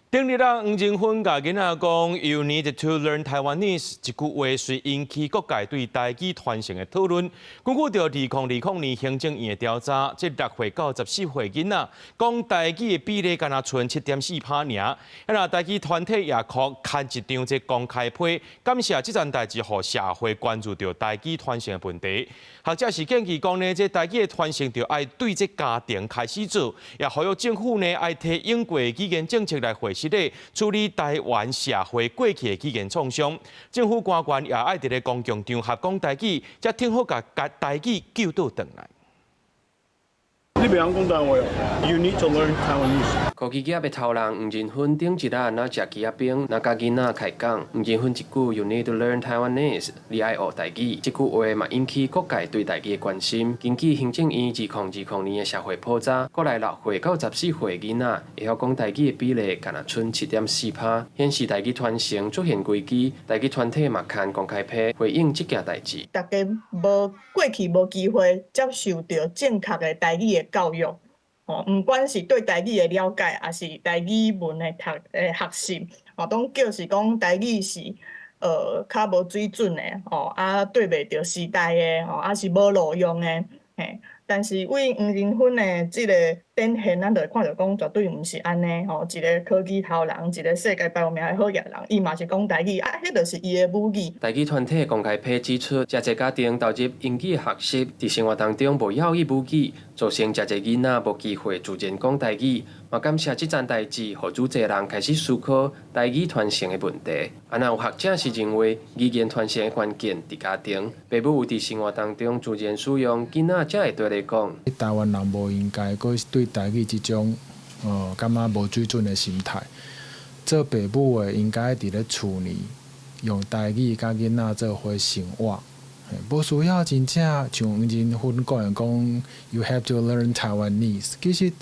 頂日啊，黃振勳甲囡仔講 ，You need to learn Taiwanese， 一句話隨引起各界對台語傳承的討論。根據到2020年行政院的調查，這6歲到14歲囡仔講台語的比例，敢若剩7.4%爾。那台語團體也刊一張這公開批，感謝這件代志，讓社會關注到台語傳承的問題。學者是建議講呢，這台語的傳承就愛對這家庭開始做，也呼籲政府呢愛提英國語言政策來回實咧處理台灣社會過去的語言創傷。政府官員也愛佇咧公共場合講台語，才聽好甲台語救倒轉來。你袂曉講台話哦 ，You need to learn Taiwanese。科技業的頭人黃振勳頂一日若食雞仔餅，若甲囡仔開講，黃振勳一句 You need to learn Taiwanese， 你愛學台語，這句話嘛引起各界對台語的關心。根據行政院2020年的社會普查，國內6歲到14歲的囡仔會曉講台語的比例，敢若剩7.4%，顯示台語傳承出現危機。台語團體嘛刊公開批回應這件代誌。大家過去無機會接受到正確的台語的教育，唔管是對台語的了解，還是台語文的學習，攏叫是講台語是較無水準的，對袂着時代的，是無路用的，但是為黃振勳的這個展現，咱就會看到講絕對毋是安尼，一個科技頭人，一個世界排有名的好野人，伊嘛是講台語，迄就是伊的母語。台語團體公開批指出，真儕家庭投入英語的學習，佇生活當中無曉伊母語，造成真儕囡仔無機會自然講台語。嘛感謝這件代誌，互主儕人開始思考台語傳承的問題。啊，那有學者是認為，語言傳承的關鍵佇家庭，父母有佇生活當中自然使用，囡仔才會對來講。台灣人無應該擱對台語這種感覺無水準的心態，做父母的應該佇咧厝裡用台語甲囡仔做伙生活，無需要真正像黃振勳講 ，You have to learn Taiwanese。其實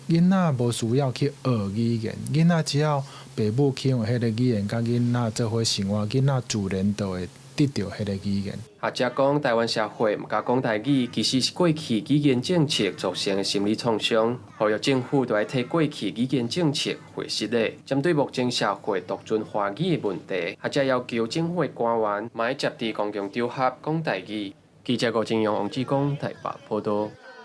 囡仔無需要去學語言，囡仔只要父母去用迄個語言甲囡仔做伙生活，囡仔自然就會得到迄個語言。學者講，台灣社會毋敢講台語，其實是過去語言政策造成的心理創傷。呼籲政府就要替過去語言政策回實咧，針對目前社會獨尊華語的問題，學者要求政府的官員嘛要接佇公共場合講台語。記者郭金陽、王志光台北報道。